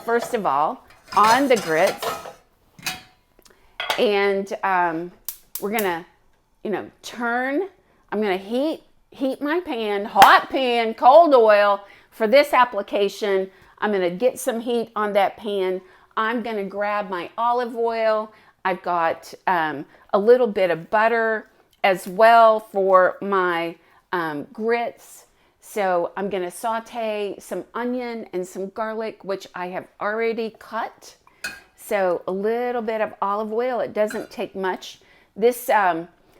first of all, on the grits. And we're gonna, turn. I'm gonna heat my pan, hot pan, cold oil for this application. I'm gonna get some heat on that pan. I'm gonna grab my olive oil. I've got a little bit of butter as well for my grits. So I'm gonna saute some onion and some garlic, which I have already cut. So a little bit of olive oil. It doesn't take much. This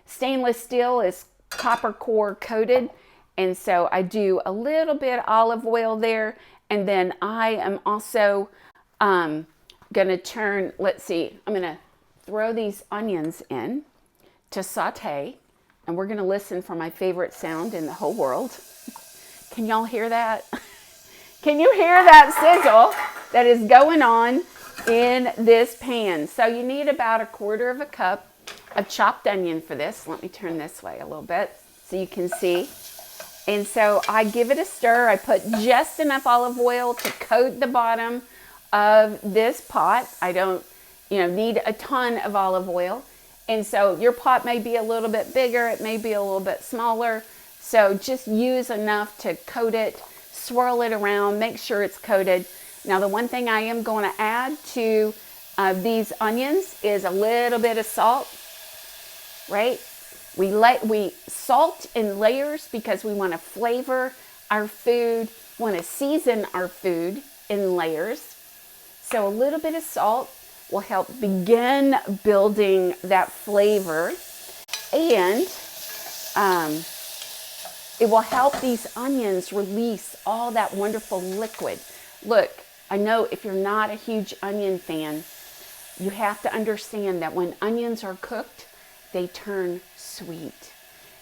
stainless steel is copper core coated, and so I do a little bit of olive oil there. And then I am also gonna turn, let's see, I'm gonna throw these onions in to saute, and we're gonna listen for my favorite sound in the whole world. Can y'all hear that? Can you hear that sizzle that is going on in this pan? So you need about 1/4 cup of chopped onion for this. Let me turn this way a little bit so you can see. And so I give it a stir. I put just enough olive oil to coat the bottom of this pot. I don't, need a ton of olive oil. And so your pot may be a little bit bigger. It may be a little bit smaller. So just use enough to coat it, swirl it around, make sure it's coated. Now the one thing I am going to add to these onions is a little bit of salt, right? We salt in layers because we want to flavor our food, want to season our food in layers. So a little bit of salt will help begin building that flavor, and it will help these onions release all that wonderful liquid. Look, I know if you're not a huge onion fan, you have to understand that when onions are cooked, they turn sweet.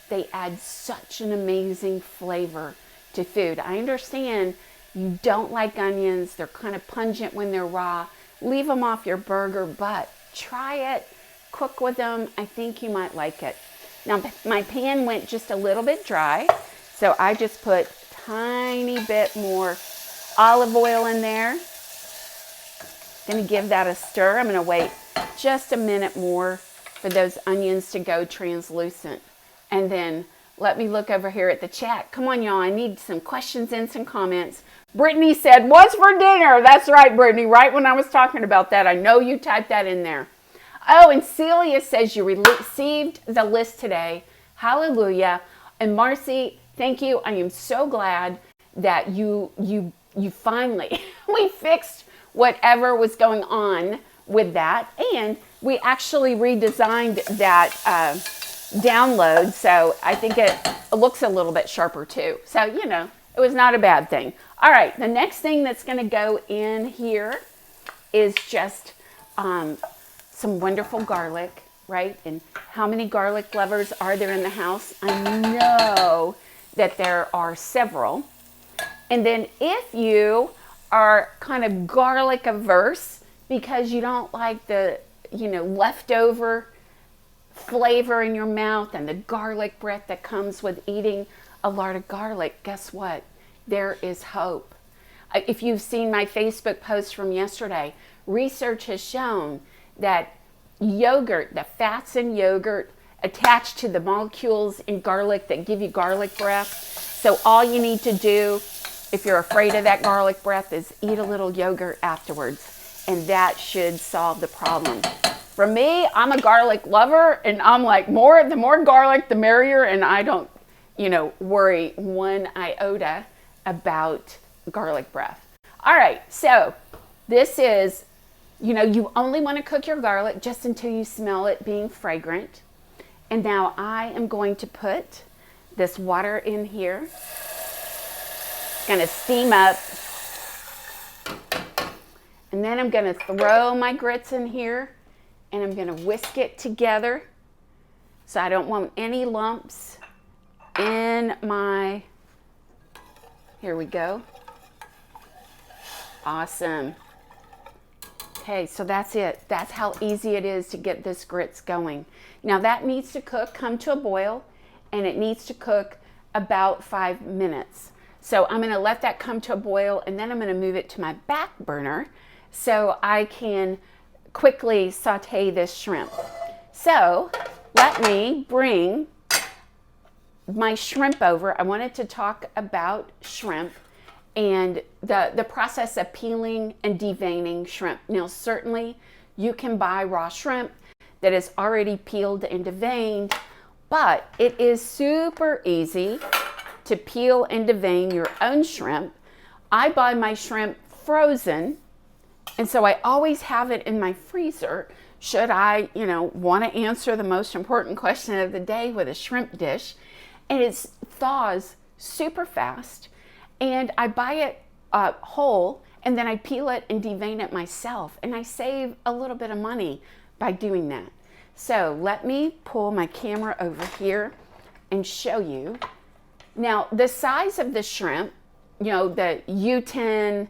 They add such an amazing flavor to food. I understand you don't like onions. They're kind of pungent when they're raw. Leave them off your burger, but try it. Cook with them. I think you might like it. Now, my pan went just a little bit dry, so I just put a tiny bit more olive oil in there. Gonna give that a stir. I'm gonna wait just a minute more for those onions to go translucent. And then let me look over here at the chat. Come on, y'all. I need some questions and some comments. Brittany said, what's for dinner? That's right, Brittany. Right when I was talking about that, I know you typed that in there. Oh, and Celia says you received the list today. Hallelujah. And Marcy, thank you. I am so glad that you finally, we fixed whatever was going on with that. And we actually redesigned that download. So I think it looks a little bit sharper too. So, it was not a bad thing. All right. The next thing that's going to go in here is just some wonderful garlic, right? And how many garlic lovers are there in the house? I know that there are several. And then if you are kind of garlic averse because you don't like the, leftover flavor in your mouth and the garlic breath that comes with eating a lot of garlic, guess what? There is hope. If you've seen my Facebook post from yesterday, research has shown that yogurt, the fats in yogurt, attach to the molecules in garlic that give you garlic breath. So all you need to do, if you're afraid of that garlic breath, is eat a little yogurt afterwards, and that should solve the problem. For me, I'm a garlic lover, and I'm like, the more garlic, the merrier, and I don't, worry one iota about garlic breath. All right, so this is, you only want to cook your garlic just until you smell it being fragrant. And now I am going to put this water in here. It's going to steam up. And then I'm going to throw my grits in here, and I'm going to whisk it together. So I don't want any lumps in my, here we go. Awesome. Okay, so that's it. That's how easy it is to get this grits going. Now that needs to come to a boil, and it needs to cook about 5 minutes. So I'm gonna let that come to a boil, and then I'm gonna move it to my back burner so I can quickly saute this shrimp. So let me bring my shrimp over. I wanted to talk about shrimp and the process of peeling and deveining shrimp. Now, certainly you can buy raw shrimp that is already peeled and deveined, but it is super easy to peel and devein your own shrimp. I buy my shrimp frozen, and so I always have it in my freezer should I, want to answer the most important question of the day with a shrimp dish. And it thaws super fast, and I buy it whole, and then I peel it and devein it myself, and I save a little bit of money by doing that. So let me pull my camera over here and show you. Now, the size of the shrimp, the U10,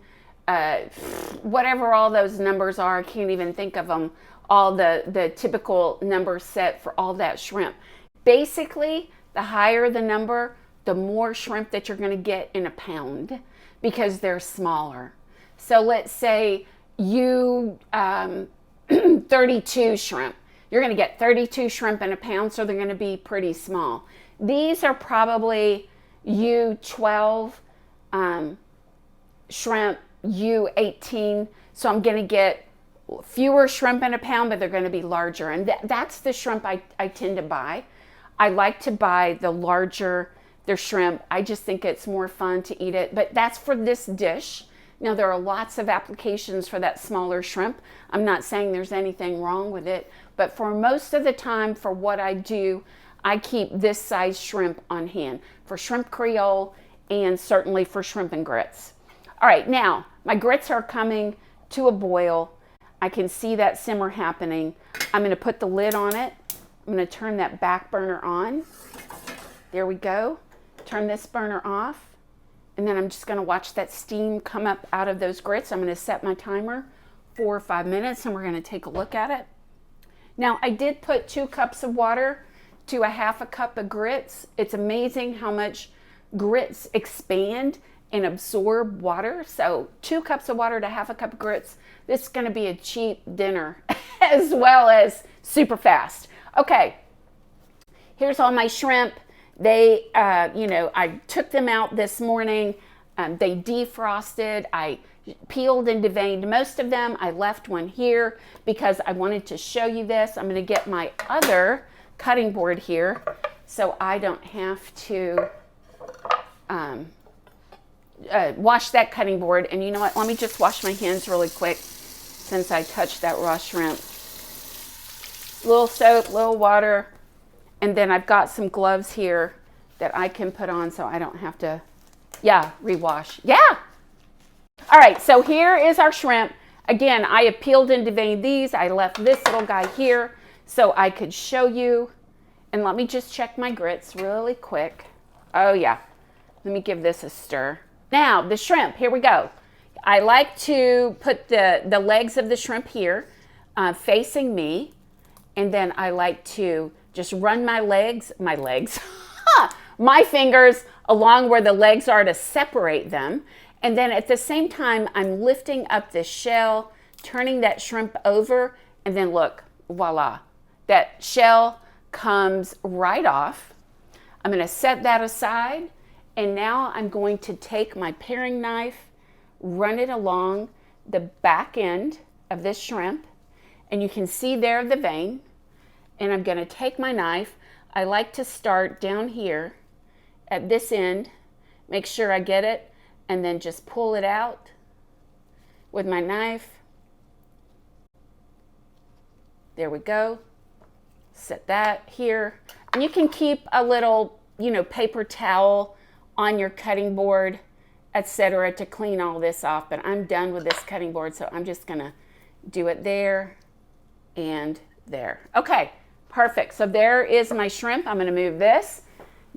whatever all those numbers are, I can't even think of them, all the typical number set for all that shrimp. Basically, the higher the number, the more shrimp that you're going to get in a pound because they're smaller. So let's say you 32 shrimp. You're going to get 32 shrimp in a pound, so they're going to be pretty small. These are probably U12 shrimp, U18. So I'm going to get fewer shrimp in a pound, but they're going to be larger. And that's the shrimp I tend to buy. I like to buy the larger the shrimp. I just think it's more fun to eat it. But that's for this dish. Now, there are lots of applications for that smaller shrimp. I'm not saying there's anything wrong with it. But for most of the time, for what I do, I keep this size shrimp on hand for shrimp Creole and certainly for shrimp and grits. All right, now my grits are coming to a boil. I can see that simmer happening. I'm going to put the lid on it. I'm going to turn that back burner on. There we go. Turn this burner off. And then I'm just going to watch that steam come up out of those grits. I'm going to set my timer 4 or 5 minutes, and we're going to take a look at it. Now, I did put 2 cups of water to a 1/2 cup of grits. It's amazing how much grits expand and absorb water. So 2 cups of water to 1/2 cup of grits. This is going to be a cheap dinner as well as super fast. Okay, here's all my shrimp. They, I took them out this morning. They defrosted. I peeled and deveined most of them. I left one here because I wanted to show you this. I'm going to get my other cutting board here so I don't have to wash that cutting board. And you know what? Let me just wash my hands really quick since I touched that raw shrimp. Little soap, little water. And then I've got some gloves here that I can put on so I don't have to, rewash. Yeah. All right, so here is our shrimp. Again, I have peeled and deveined these. I left this little guy here so I could show you. And let me just check my grits really quick. Oh, yeah. Let me give this a stir. Now, the shrimp, here we go. I like to put the legs of the shrimp here facing me. And then I like to just run my fingers along where the legs are to separate them. And then at the same time, I'm lifting up the shell, turning that shrimp over, and then look, voila. That shell comes right off. I'm going to set that aside, and now I'm going to take my paring knife, run it along the back end of this shrimp, and you can see there the vein. And I'm going to take my knife. I like to start down here at this end, make sure I get it, and then just pull it out with my knife. There we go. Set that here. And you can keep a little, paper towel on your cutting board, etc., to clean all this off. But I'm done with this cutting board, so I'm just going to do it there and there. Okay. Perfect. So there is my shrimp. I'm going to move this,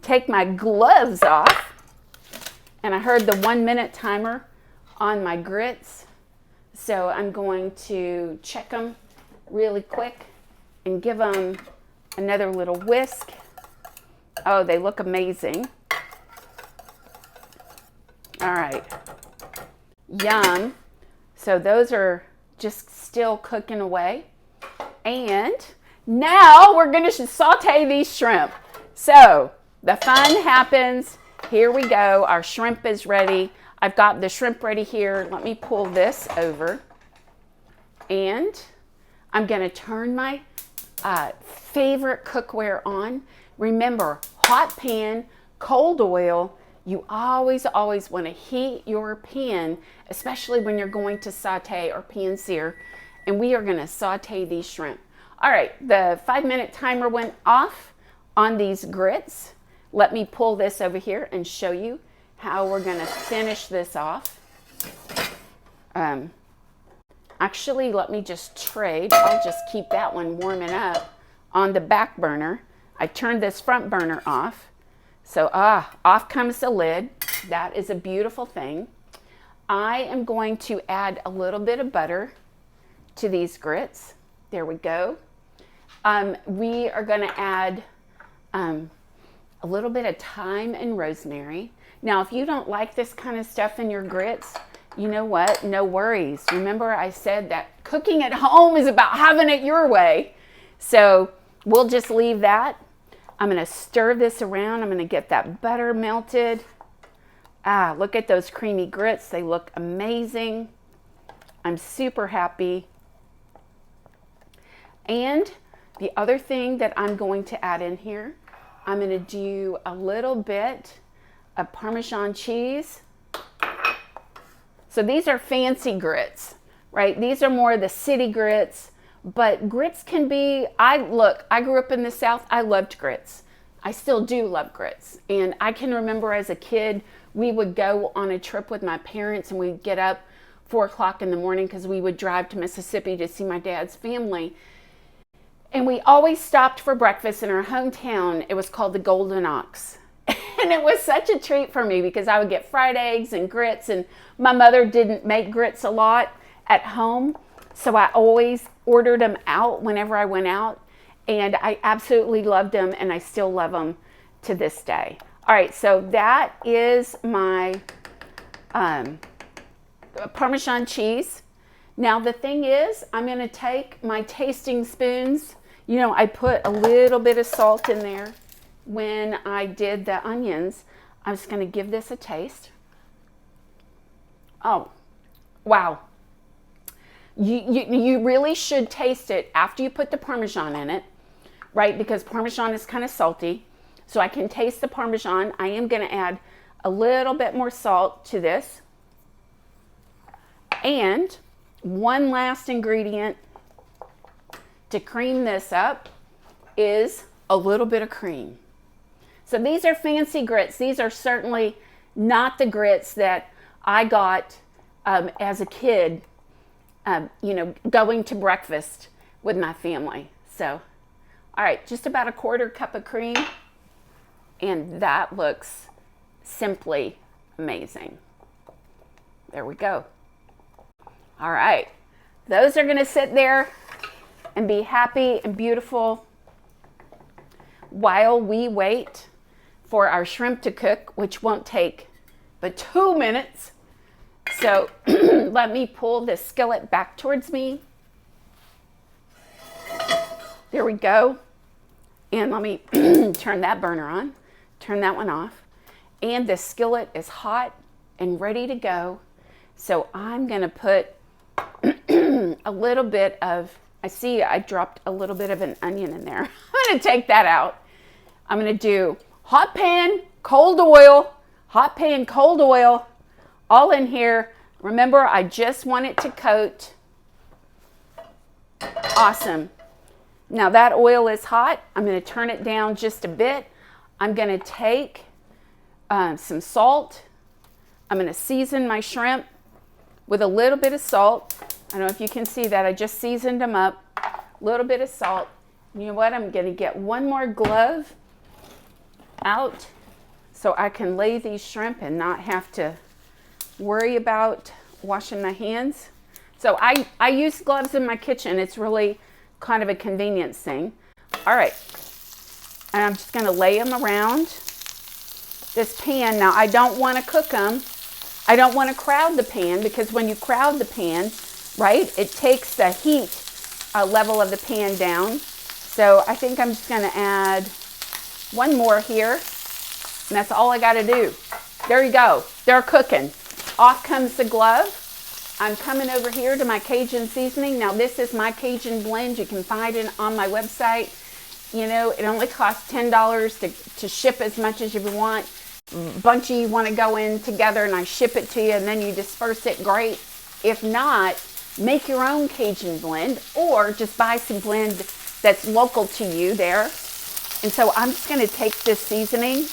take my gloves off, and I heard the 1 minute timer on my grits. So I'm going to check them really quick and give them another little whisk. Oh, they look amazing. All right. Yum. So those are just still cooking away. And now we're going to saute these shrimp. So the fun happens. Here we go. Our shrimp is ready. I've got the shrimp ready here. Let me pull this over. And I'm going to turn my favorite cookware on. Remember, hot pan, cold oil. You always want to heat your pan, especially when you're going to saute or pan sear. And we are going to saute these shrimp. All right, the 5-minute timer went off on these grits. Let me pull this over here and show you how we're going to finish this off. Actually, let me just trade. I'll just keep that one warming up on the back burner. I turned this front burner off. So, off comes the lid. That is a beautiful thing. I am going to add a little bit of butter to these grits. There we go. We are going to add a little bit of thyme and rosemary. Now, if you don't like this kind of stuff in your grits, you know what? No worries. Remember I said that cooking at home is about having it your way. So we'll just leave that. I'm going to stir this around. I'm going to get that butter melted. Look at those creamy grits. They look amazing. I'm super happy. And the other thing that I'm going to add in here, I'm going to do a little bit of Parmesan cheese. So these are fancy grits, right? These are more the city grits, but grits can be, I grew up in the South. I loved grits. I still do love grits. And I can remember as a kid, we would go on a trip with my parents and we'd get up 4 o'clock in the morning because we would drive to Mississippi to see my dad's family. And we always stopped for breakfast in our hometown. It was called the Golden Ox. And it was such a treat for me because I would get fried eggs and grits, and my mother didn't make grits a lot at home. So I always ordered them out whenever I went out, and I absolutely loved them, and I still love them to this day. All right, so that is my Parmesan cheese. Now the thing is, I'm going to take my tasting spoons. You know, I put a little bit of salt in there when I did the onions. I'm just going to give this a taste. Oh, wow. You really should taste it after you put the Parmesan in it, right? Because Parmesan is kind of salty. So I can taste the Parmesan. I am going to add a little bit more salt to this. And one last ingredient to cream this up is a little bit of cream. So these are fancy grits. These are certainly not the grits that I got as a kid, going to breakfast with my family. So, all right, just about a 1/4 cup of cream. And that looks simply amazing. There we go. All right, those are going to sit there and be happy and beautiful while we wait for our shrimp to cook, which won't take but 2 minutes. So let me pull the skillet back towards me. There we go. And let me turn that burner on, turn that one off. And the skillet is hot and ready to go. So I'm going to put a little bit of, I see I dropped a little bit of an onion in there. I'm going to take that out. I'm going to do hot pan, cold oil, hot pan, cold oil, all in here. Remember, I just want it to coat. Awesome. Now that oil is hot. I'm going to turn it down just a bit. I'm going to take some salt. I'm going to season my shrimp with a little bit of salt. I don't know if you can see that. I just seasoned them up. A little bit of salt. You know what? I'm going to get one more glove out so I can lay these shrimp and not have to worry about washing my hands. So I use gloves in my kitchen. It's really kind of a convenience thing. All right. And I'm just going to lay them around this pan. Now, I don't want to cook them. I don't want to crowd the pan, because when you crowd the pan, right? It takes the heat level of the pan down. So I think I'm just gonna add one more here, and that's all I gotta do. There you go, they're cooking. Off comes the glove. I'm coming over here to my Cajun seasoning. Now this is my Cajun blend. You can find it on my website. You know, it only costs $10 to ship as much as you want. Bunch of you want to go in together and I ship it to you and then you disperse it, great. If not, make your own Cajun blend or just buy some blend that's local to you there. And so I'm just going to take this seasoning,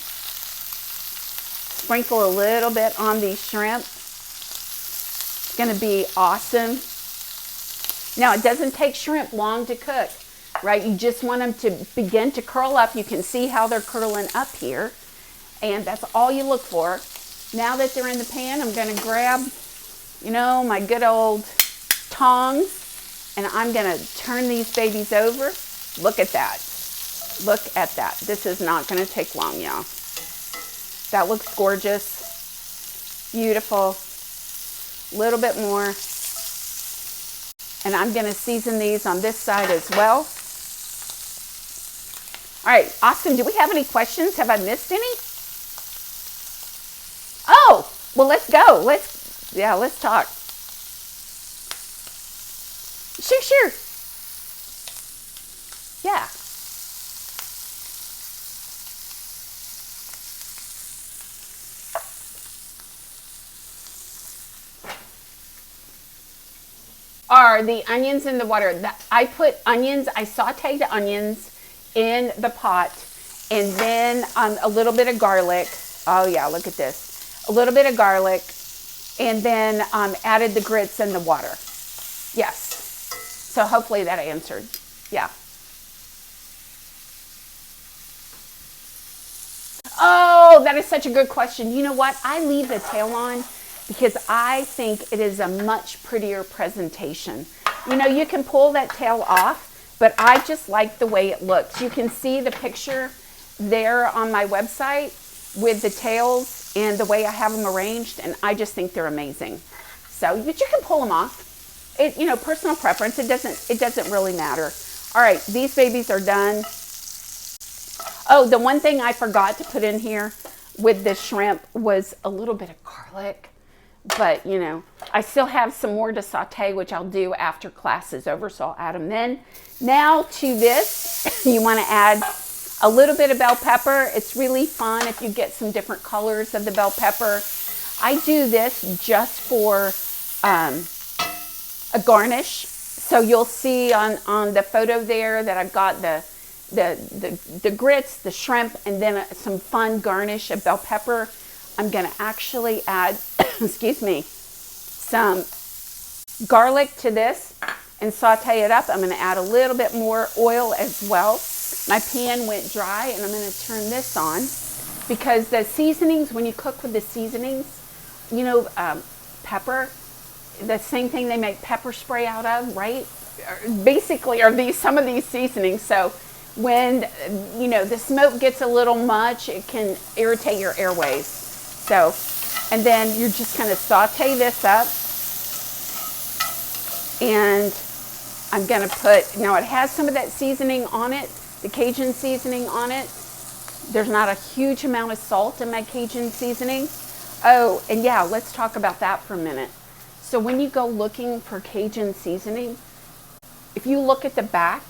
sprinkle a little bit on these shrimp. It's going to be awesome. Now it doesn't take shrimp long to cook, right? You just want them to begin to curl up. You can see how they're curling up here. And that's all you look for. Now that they're in the pan, I'm going to grab, you know, my good old tongs, and I'm going to turn these babies over. Look at that. Look at that. This is not going to take long, y'all. That looks gorgeous. Beautiful. A little bit more. And I'm going to season these on this side as well. All right, Austin, do we have any questions? Have I missed any? Oh, well, let's go. Let's talk. Sure. Yeah. Are the onions in the water? I put onions, I sauteed the onions in the pot, and then a little bit of garlic. Oh yeah, look at this. A little bit of garlic, and then added the grits in the water. Yes. So hopefully that answered. Yeah. Oh, that is such a good question. You know what? I leave the tail on because I think it is a much prettier presentation. You know, you can pull that tail off, but I just like the way it looks. You can see the picture there on my website with the tails and the way I have them arranged, and I just think they're amazing. So, but you can pull them off. It, you know, personal preference. It doesn't really matter. All right, these babies are done. Oh, the one thing I forgot to put in here with the shrimp was a little bit of garlic. But, you know, I still have some more to saute, which I'll do after class is over, so I'll add them then. Now to this, you want to add a little bit of bell pepper. It's really fun if you get some different colors of the bell pepper. I do this just for a garnish. So you'll see on the photo there that I've got the grits, the shrimp, and then some fun garnish of bell pepper. I'm going to actually add, excuse me, some garlic to this and saute it up. I'm going to add a little bit more oil as well. My pan went dry, and I'm going to turn this on because the seasonings, when you cook with the seasonings, you know, pepper, the same thing they make pepper spray out of, right? Basically, are these some of these seasonings. So when, you know, the smoke gets a little much, it can irritate your airways. So, and then you're just going to saute this up, and I'm going to put, now it has some of that seasoning on it, the Cajun seasoning on it. There's not a huge amount of salt in my Cajun seasoning. Oh, and yeah, let's talk about that for a minute. So when you go looking for Cajun seasoning, if you look at the back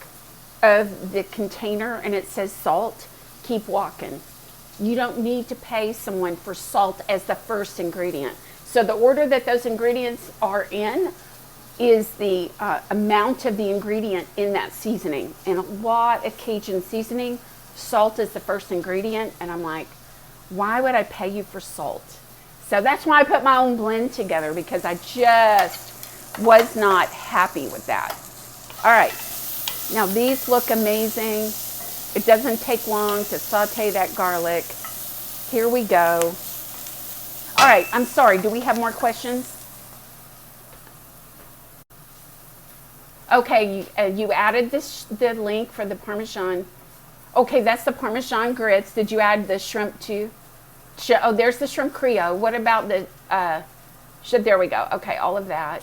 of the container and it says salt, keep walking. You don't need to pay someone for salt as the first ingredient. So the order that those ingredients are in is the amount of the ingredient in that seasoning. And a lot of Cajun seasoning, salt is the first ingredient. And I'm like, why would I pay you for salt? So that's why I put my own blend together, because I just was not happy with that. All right, now these look amazing. It doesn't take long to saute that garlic. Here we go. All right, I'm sorry, do we have more questions? Okay, you added the link for the Parmesan. Okay, that's the Parmesan grits. Did you add the shrimp too? Oh, there's the shrimp Creole. What about the, there we go. Okay, all of that.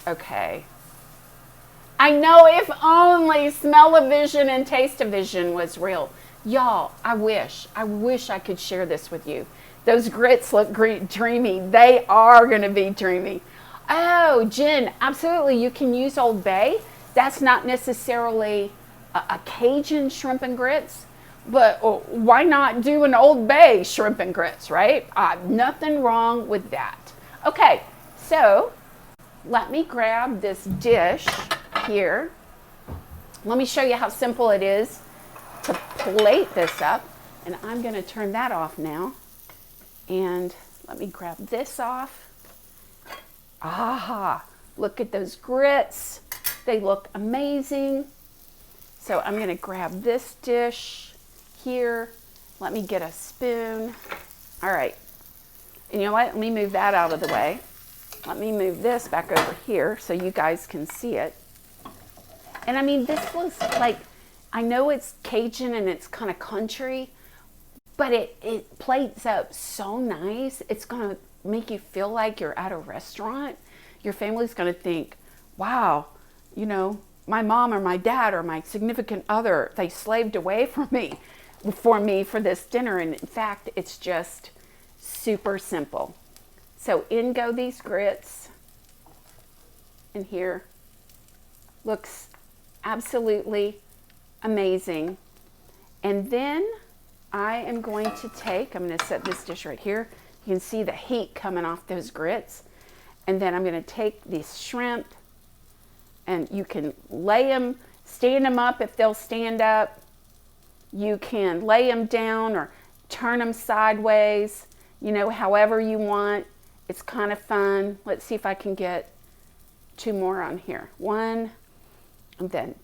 Okay. I know, if only smell-o-vision and taste-o-vision was real. Y'all, I wish I could share this with you. Those grits look dreamy. They are going to be dreamy. Oh, Jen, absolutely. You can use Old Bay. That's not necessarily a Cajun shrimp and grits, but why not do an Old Bay shrimp and grits, right? Nothing wrong with that. Okay, so let me grab this dish here. Let me show you how simple it is to plate this up. And I'm going to turn that off now. And let me grab this off. Ah, look at those grits. They look amazing. So I'm going to grab this dish here. Let me get a spoon. All right. And you know what? Let me move that out of the way. Let me move this back over here so you guys can see it. And I mean, this looks like, I know it's Cajun and it's kind of country, but it plates up so nice. It's going to make you feel like you're at a restaurant. Your family's going to think, wow, you know, my mom or my dad or my significant other, they slaved away for me for this dinner. And in fact, it's just super simple. So in go these grits. And here, looks absolutely amazing. And then I am going to take, I'm going to set this dish right here. You can see the heat coming off those grits. And then I'm going to take these shrimp, and you can lay them, stand them up if they'll stand up. You can lay them down or turn them sideways, you know, however you want. It's kind of fun. Let's see if I can get 2 more on here. 1, and then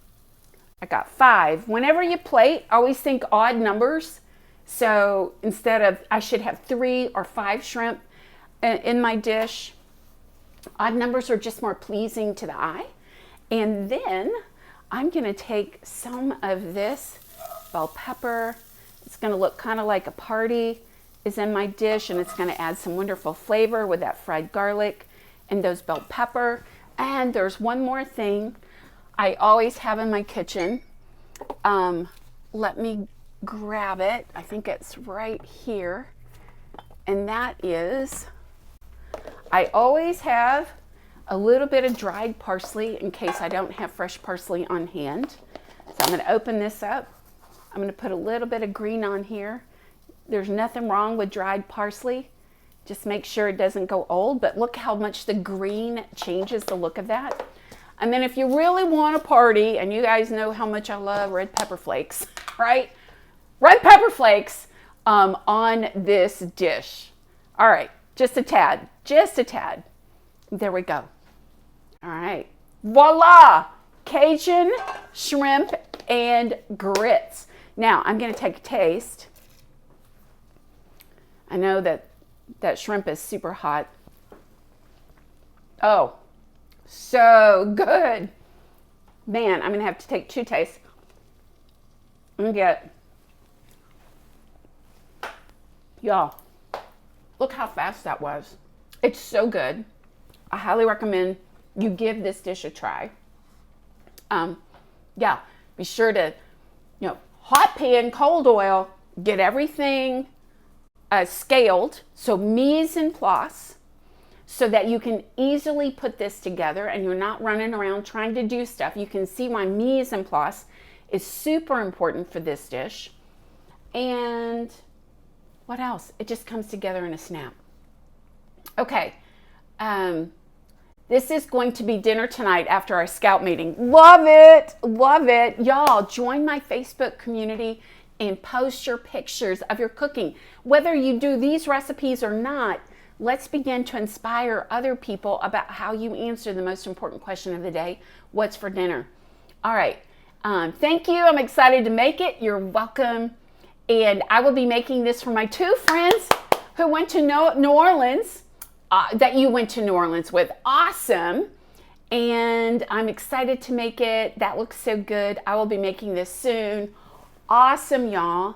I got 5. Whenever you plate, always think odd numbers. So instead of, I should have 3 or 5 shrimp in my dish. Odd numbers are just more pleasing to the eye. And then I'm going to take some of this bell pepper. It's going to look kind of like a party is in my dish, and it's going to add some wonderful flavor with that fried garlic and those bell pepper. And there's one more thing I always have in my kitchen. Let me grab it. I think it's right here. And that is, I always have a little bit of dried parsley in case I don't have fresh parsley on hand. So I'm going to open this up. I'm going to put a little bit of green on here. There's nothing wrong with dried parsley. Just make sure it doesn't go old, but look how much the green changes the look of that. And then if you really want a party, and you guys know how much I love red pepper flakes, right? Red pepper flakes on this dish. All right, just a tad, just a tad. There we go. All right, voila, Cajun shrimp and grits. Now I'm gonna take a taste. I know that shrimp is super hot. Oh, so good. Man, I'm gonna have to take 2 tastes and get, y'all, look how fast that was. It's so good. I highly recommend you give this dish a try. Yeah, be sure to, hot pan, cold oil, get everything scaled, so mise en place, so that you can easily put this together and you're not running around trying to do stuff. You can see why mise en place is super important for this dish. And what else? It just comes together in a snap. Okay, this is going to be dinner tonight after our scout meeting. Love it, love it. Y'all, join my Facebook community and post your pictures of your cooking. Whether you do these recipes or not, let's begin to inspire other people about how you answer the most important question of the day: what's for dinner? All right, thank you. I'm excited to make it. You're welcome. And I will be making this for my 2 friends who went to New Orleans, that you went to New Orleans with. Awesome. And I'm excited to make it. That looks so good. I will be making this soon. Awesome, y'all.